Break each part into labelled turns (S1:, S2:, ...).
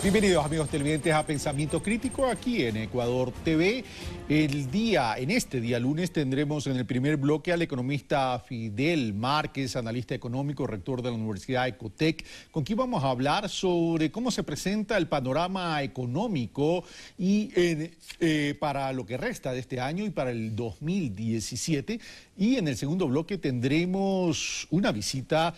S1: Bienvenidos amigos televidentes a Pensamiento Crítico aquí en Ecuador TV. En este día lunes tendremos en el primer bloque al economista Fidel Márquez, analista económico, rector de la Universidad Ecotec, con quien vamos a hablar sobre cómo se presenta el panorama económico y para lo que resta de este año y para el 2017. Y en el segundo bloque tendremos una visita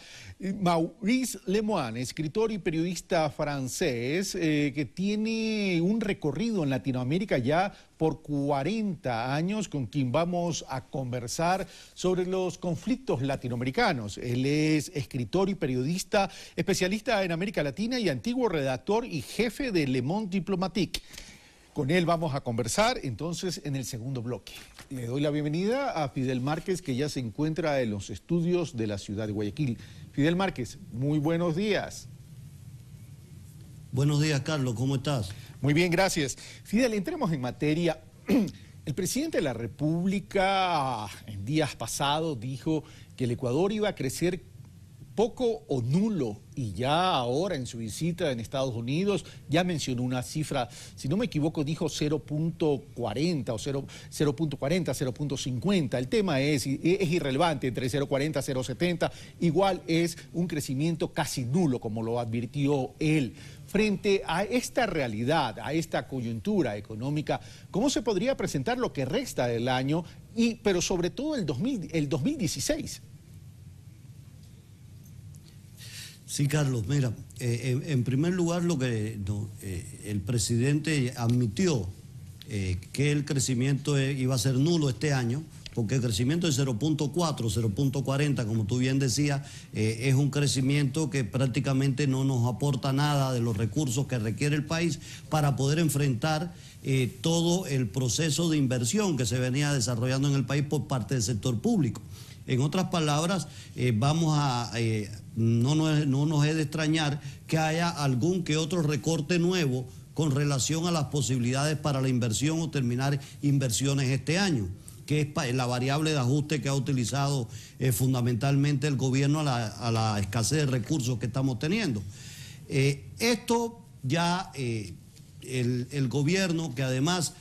S1: Maurice Lemoine, escritor y periodista francés, que tiene un recorrido en Latinoamérica ya por 40 años, con quien vamos a conversar sobre los conflictos latinoamericanos. Él es escritor y periodista, especialista en América Latina y antiguo redactor y jefe de Le Monde Diplomatique. Con él vamos a conversar entonces en el segundo bloque. Le doy la bienvenida a Fidel Márquez, que ya se encuentra en los estudios de la ciudad de Guayaquil. Fidel Márquez, muy buenos días.
S2: Buenos días, Carlos, ¿cómo estás?
S1: Muy bien, gracias. Fidel, entremos en materia. El presidente de la República en días pasados dijo que el Ecuador iba a crecer poco o nulo, y ya ahora en su visita en Estados Unidos ya mencionó una cifra, si no me equivoco dijo 0.40 o 0.50. El tema es irrelevante, entre 0.40 y 0.70, igual es un crecimiento casi nulo, como lo advirtió él. Frente a esta realidad, a esta coyuntura económica, ¿cómo se podría presentar lo que resta del año, pero sobre todo el 2016?
S2: Sí, Carlos, mira, en primer lugar el presidente admitió que el crecimiento iba a ser nulo este año, porque el crecimiento de 0.4, 0.40, como tú bien decías, es un crecimiento que prácticamente no nos aporta nada de los recursos que requiere el país para poder enfrentar todo el proceso de inversión que se venía desarrollando en el país por parte del sector público. En otras palabras, no nos es de extrañar que haya algún que otro recorte nuevo con relación a las posibilidades para la inversión o terminar inversiones este año, que es la variable de ajuste que ha utilizado fundamentalmente el gobierno a la escasez de recursos que estamos teniendo. Esto ya el gobierno, que además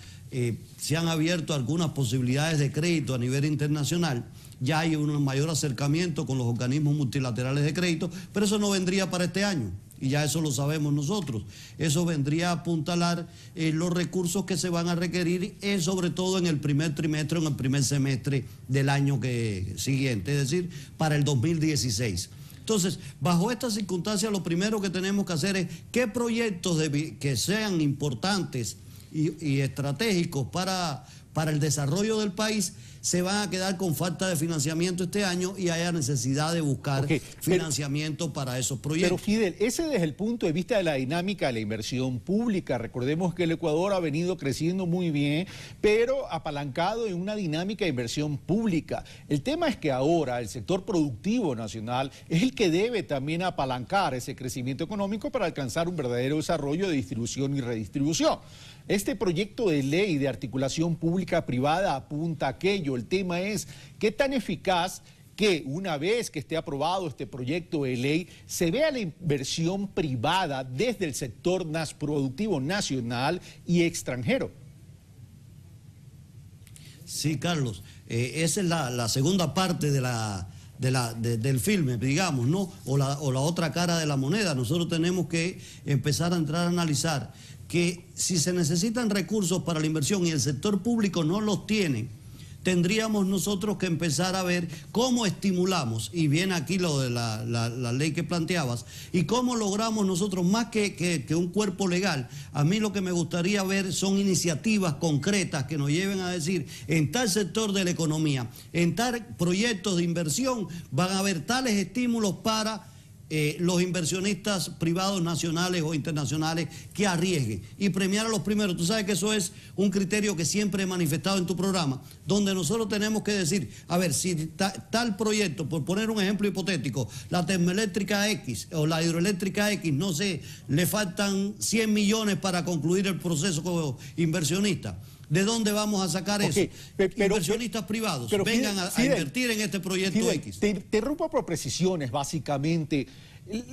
S2: se han abierto algunas posibilidades de crédito a nivel internacional, ya hay un mayor acercamiento con los organismos multilaterales de crédito, pero eso no vendría para este año, y ya eso lo sabemos nosotros. Eso vendría a apuntalar los recursos que se van a requerir, sobre todo en el primer trimestre, en el primer semestre del año siguiente, es decir, para el 2016. Entonces, bajo estas circunstancias, lo primero que tenemos que hacer es qué proyectos que sean importantes y estratégicos para el desarrollo del país se van a quedar con falta de financiamiento este año y haya necesidad de buscar financiamiento para esos proyectos.
S1: Pero Fidel, ese desde el punto de vista de la dinámica de la inversión pública. Recordemos que el Ecuador ha venido creciendo muy bien, pero apalancado en una dinámica de inversión pública. El tema es que ahora el sector productivo nacional es el que debe también apalancar ese crecimiento económico para alcanzar un verdadero desarrollo de distribución y redistribución. Este proyecto de ley de articulación pública-privada apunta a aquello. El tema es qué tan eficaz que una vez que esté aprobado este proyecto de ley se vea la inversión privada desde el sector productivo nacional y extranjero.
S2: Sí, Carlos, esa es la segunda parte del filme, digamos, ¿no? O la otra cara de la moneda. Nosotros tenemos que empezar a entrar a analizar que si se necesitan recursos para la inversión y el sector público no los tiene, tendríamos nosotros que empezar a ver cómo estimulamos, y viene aquí lo de la ley que planteabas, y cómo logramos nosotros, más que un cuerpo legal, a mí lo que me gustaría ver son iniciativas concretas que nos lleven a decir, en tal sector de la economía, en tal proyectos de inversión, van a haber tales estímulos para los inversionistas privados nacionales o internacionales que arriesguen y premiar a los primeros. Tú sabes que eso es un criterio que siempre he manifestado en tu programa, donde nosotros tenemos que decir, a ver, si tal proyecto, por poner un ejemplo hipotético, la termoeléctrica X o la hidroeléctrica X, no sé, le faltan 100 millones para concluir el proceso inversionista. ¿De dónde vamos a sacar eso? Inversionistas privados vengan a invertir en este proyecto X.
S1: Te rompo por precisiones, básicamente.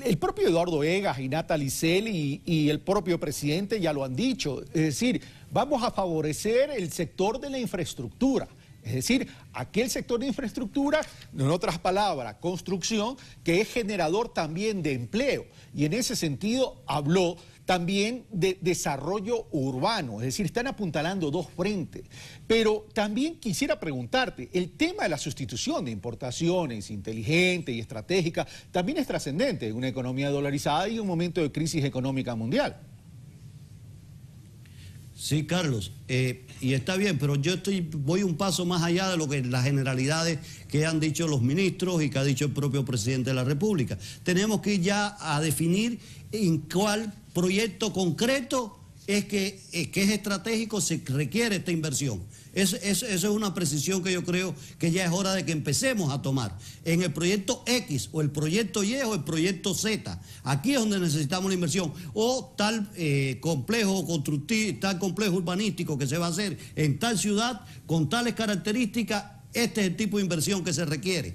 S1: El propio Eduardo Egas y Natalie Celi y el propio presidente ya lo han dicho. Es decir, vamos a favorecer el sector de la infraestructura. Es decir, aquel sector de infraestructura, en otras palabras, construcción, que es generador también de empleo. Y en ese sentido habló también de desarrollo urbano, es decir, están apuntalando dos frentes. Pero también quisiera preguntarte, el tema de la sustitución de importaciones inteligente y estratégica también es trascendente en una economía dolarizada y en un momento de crisis económica mundial.
S2: Sí, Carlos, y está bien, pero yo voy un paso más allá de lo que las generalidades que han dicho los ministros y que ha dicho el propio presidente de la República. Tenemos que ir ya a definir en cuál proyecto concreto que es estratégico se requiere esta inversión. Eso es una precisión que yo creo que ya es hora de que empecemos a tomar. En el proyecto X, o el proyecto Y, o el proyecto Z. Aquí es donde necesitamos la inversión. O tal complejo constructivo, tal complejo urbanístico que se va a hacer en tal ciudad, con tales características, este es el tipo de inversión que se requiere.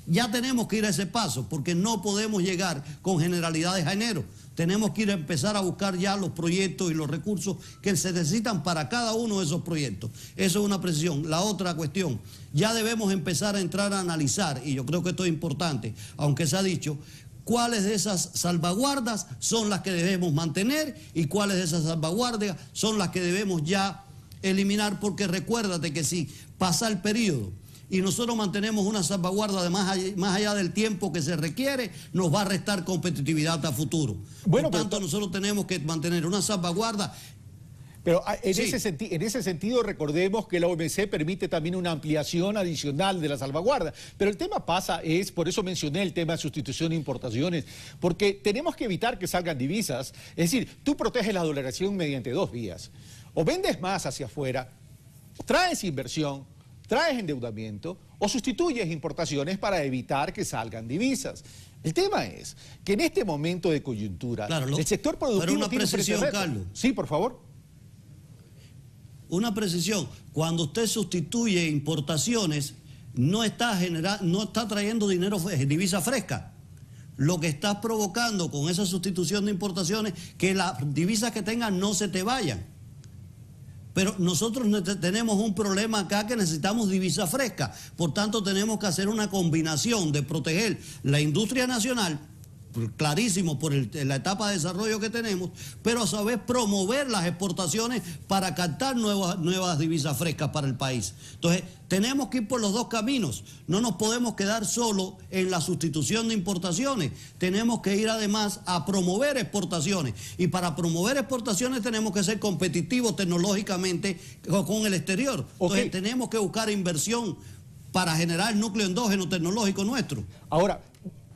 S2: Ya tenemos que ir a ese paso, porque no podemos llegar con generalidades a enero. Tenemos que ir a empezar a buscar ya los proyectos y los recursos que se necesitan para cada uno de esos proyectos. Eso es una precisión. La otra cuestión, ya debemos empezar a entrar a analizar, y yo creo que esto es importante, aunque se ha dicho, cuáles de esas salvaguardas son las que debemos mantener y cuáles de esas salvaguardas son las que debemos ya eliminar, porque recuérdate que si pasa el periodo y nosotros mantenemos una salvaguarda de más allá del tiempo que se requiere, nos va a restar competitividad a futuro. Por tanto, nosotros tenemos que mantener una salvaguarda.
S1: Pero en ese sentido recordemos que la OMC permite también una ampliación adicional de la salvaguarda. Pero el tema por eso mencioné el tema de sustitución de importaciones, porque tenemos que evitar que salgan divisas. Es decir, tú proteges la dolarización mediante dos vías. O vendes más hacia afuera, traes inversión, traes endeudamiento o sustituyes importaciones para evitar que salgan divisas. El tema es que en este momento de coyuntura, el sector productivo
S2: pero una
S1: tiene
S2: precisión, Carlos.
S1: Sí, por favor.
S2: Una precisión. Cuando usted sustituye importaciones, no está trayendo divisa fresca. Lo que estás provocando con esa sustitución de importaciones, que las divisas que tengas no se te vayan. Pero nosotros tenemos un problema acá que necesitamos divisa fresca. Por tanto, tenemos que hacer una combinación de proteger la industria nacional, clarísimo por la etapa de desarrollo que tenemos, pero a su vez promover las exportaciones para captar nuevas divisas frescas para el país. Entonces, tenemos que ir por los dos caminos. No nos podemos quedar solo en la sustitución de importaciones. Tenemos que ir además a promover exportaciones. Y para promover exportaciones tenemos que ser competitivos tecnológicamente con el exterior. Entonces, tenemos que buscar inversión para generar el núcleo endógeno tecnológico nuestro.
S1: Ahora,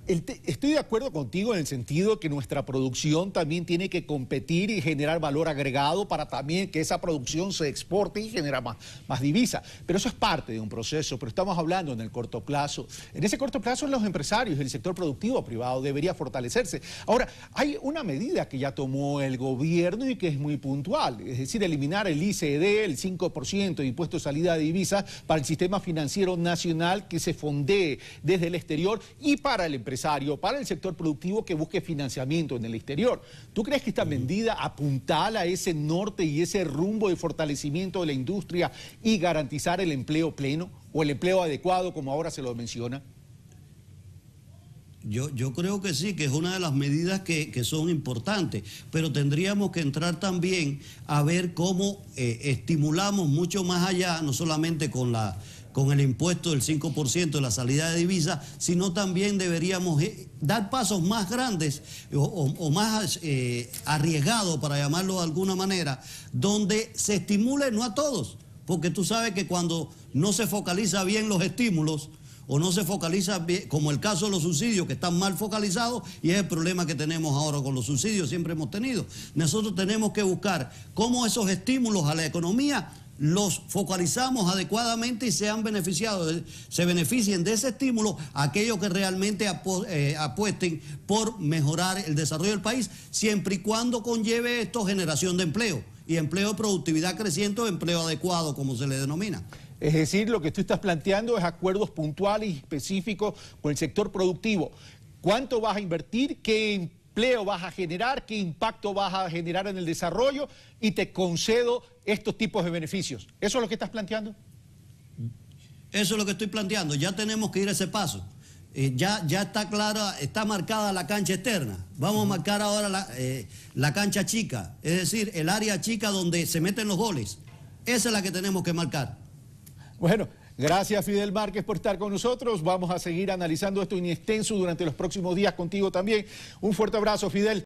S1: estoy de acuerdo contigo en el sentido que nuestra producción también tiene que competir y generar valor agregado para también que esa producción se exporte y genera más divisa. Pero eso es parte de un proceso, pero estamos hablando en el corto plazo. En ese corto plazo los empresarios, el sector productivo privado debería fortalecerse. Ahora, hay una medida que ya tomó el gobierno y que es muy puntual, es decir, eliminar el ICD, el 5% de impuesto de salida de divisas para el sistema financiero nacional que se fondee desde el exterior y para el empresario, para el sector productivo que busque financiamiento en el exterior. ¿Tú crees que esta medida apuntala a ese norte y ese rumbo de fortalecimiento de la industria y garantizar el empleo pleno o el empleo adecuado, como ahora se lo menciona?
S2: Yo creo que sí, que es una de las medidas que son importantes, pero tendríamos que entrar también a ver cómo estimulamos mucho más allá, no solamente con el impuesto del 5% de la salida de divisas, sino también deberíamos dar pasos más grandes o más arriesgados, para llamarlo de alguna manera, donde se estimule no a todos, porque tú sabes que cuando no se focaliza bien los estímulos, o no se focaliza bien, como el caso de los subsidios, que están mal focalizados, y es el problema que tenemos ahora con los subsidios, siempre hemos tenido. Nosotros tenemos que buscar cómo esos estímulos a la economía los focalizamos adecuadamente y sean beneficiados, se beneficien de ese estímulo aquellos que realmente apuesten por mejorar el desarrollo del país, siempre y cuando conlleve esto generación de empleo. y empleo de productividad creciente o empleo adecuado, como se le denomina.
S1: Es decir, lo que tú estás planteando es acuerdos puntuales y específicos con el sector productivo. ¿Cuánto vas a invertir? ¿Qué empleo vas a generar? ¿Qué impacto vas a generar en el desarrollo? Y te concedo estos tipos de beneficios. ¿Eso es lo que estás planteando?
S2: Eso es lo que estoy planteando. Ya tenemos que ir a ese paso. Ya está clara, está marcada la cancha externa. Vamos a marcar ahora la cancha chica, es decir, el área chica donde se meten los goles. Esa es la que tenemos que marcar.
S1: Bueno, gracias Fidel Márquez por estar con nosotros. Vamos a seguir analizando esto en extenso durante los próximos días contigo también. Un fuerte abrazo, Fidel.